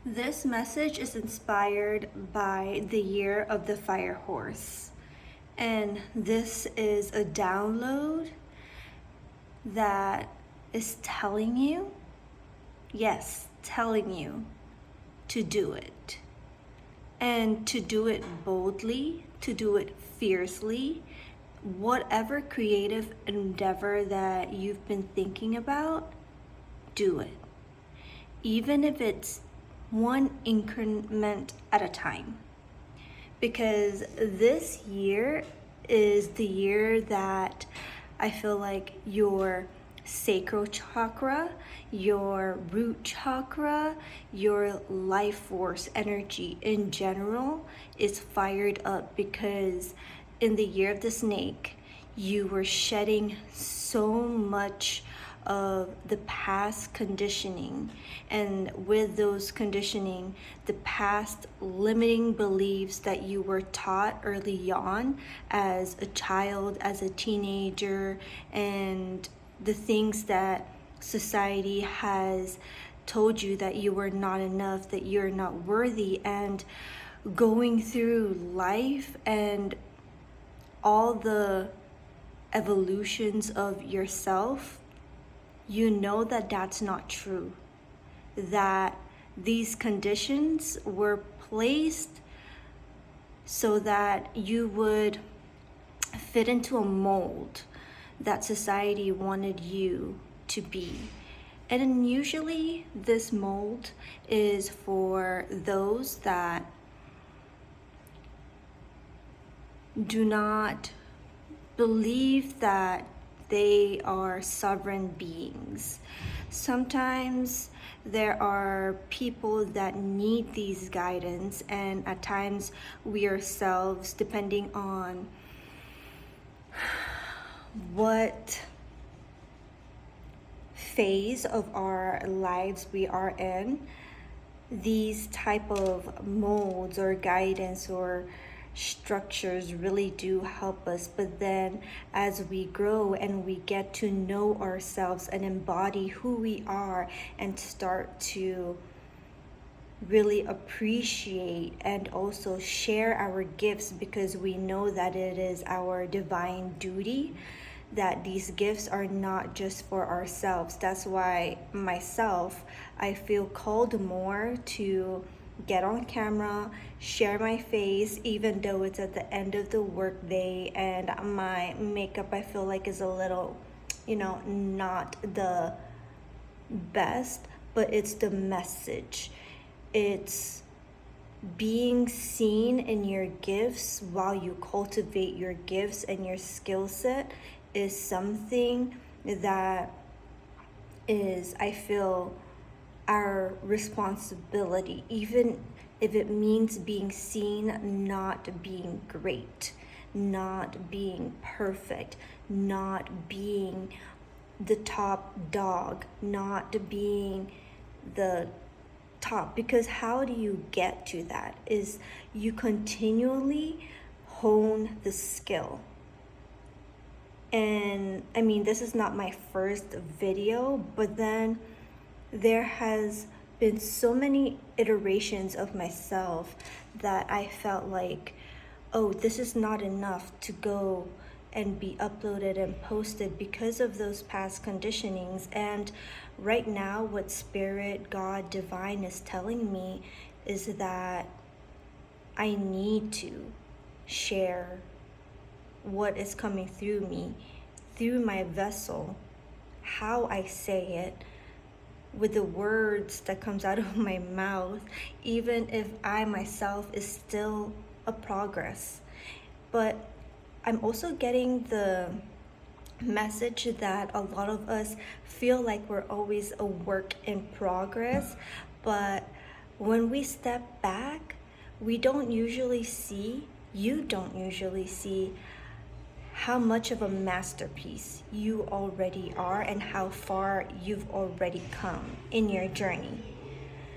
This message is inspired by the year of the fire horse. And this is a download that is telling you, yes, telling you to do it. And to do it boldly, to do it fiercely, whatever creative endeavor that you've been thinking about, do it. Even if it's one increment at a time. Because this year is the year that I feel like your sacral chakra, your root chakra, your life force energy in general is fired up, because in the year of the snake, you were shedding so much of the past conditioning, and with those conditioning, the past limiting beliefs that you were taught early on as a child, as a teenager, and the things that society has told you that you were not enough, that you're not worthy, and going through life and all the evolutions of yourself, you know that that's not true. That these conditions were placed so that you would fit into a mold that society wanted you to be. And usually this mold is for those that do not believe that they are sovereign beings. Sometimes there are people that need these guidance, and at times we ourselves, depending on what phase of our lives we are in, these type of molds or guidance or structures really do help us. But then as we grow and we get to know ourselves and embody who we are and start to really appreciate and also share our gifts, because we know that it is our divine duty, that these gifts are not just for ourselves. That's why myself, I feel called more to get on camera, share my face, even though it's at the end of the workday and my makeup I feel like is a little, not the best, but it's the message. It's being seen in your gifts while you cultivate your gifts, and your skill set is something that is, I feel, our responsibility, even if it means being seen, not being great, not being perfect, not being the top dog, not being the top. Because how do you get to that? Is you continually hone the skill. And I mean, this is not my first video, but then there has been so many iterations of myself that I felt like, oh, this is not enough to go and be uploaded and posted because of those past conditionings. And right now, what Spirit, God, Divine is telling me is that I need to share what is coming through me, through my vessel, how I say it, with the words that comes out of my mouth, even if I myself is still a progress. But I'm also getting the message that a lot of us feel like we're always a work in progress, but when we step back, you don't usually see how much of a masterpiece you already are and how far you've already come in your journey.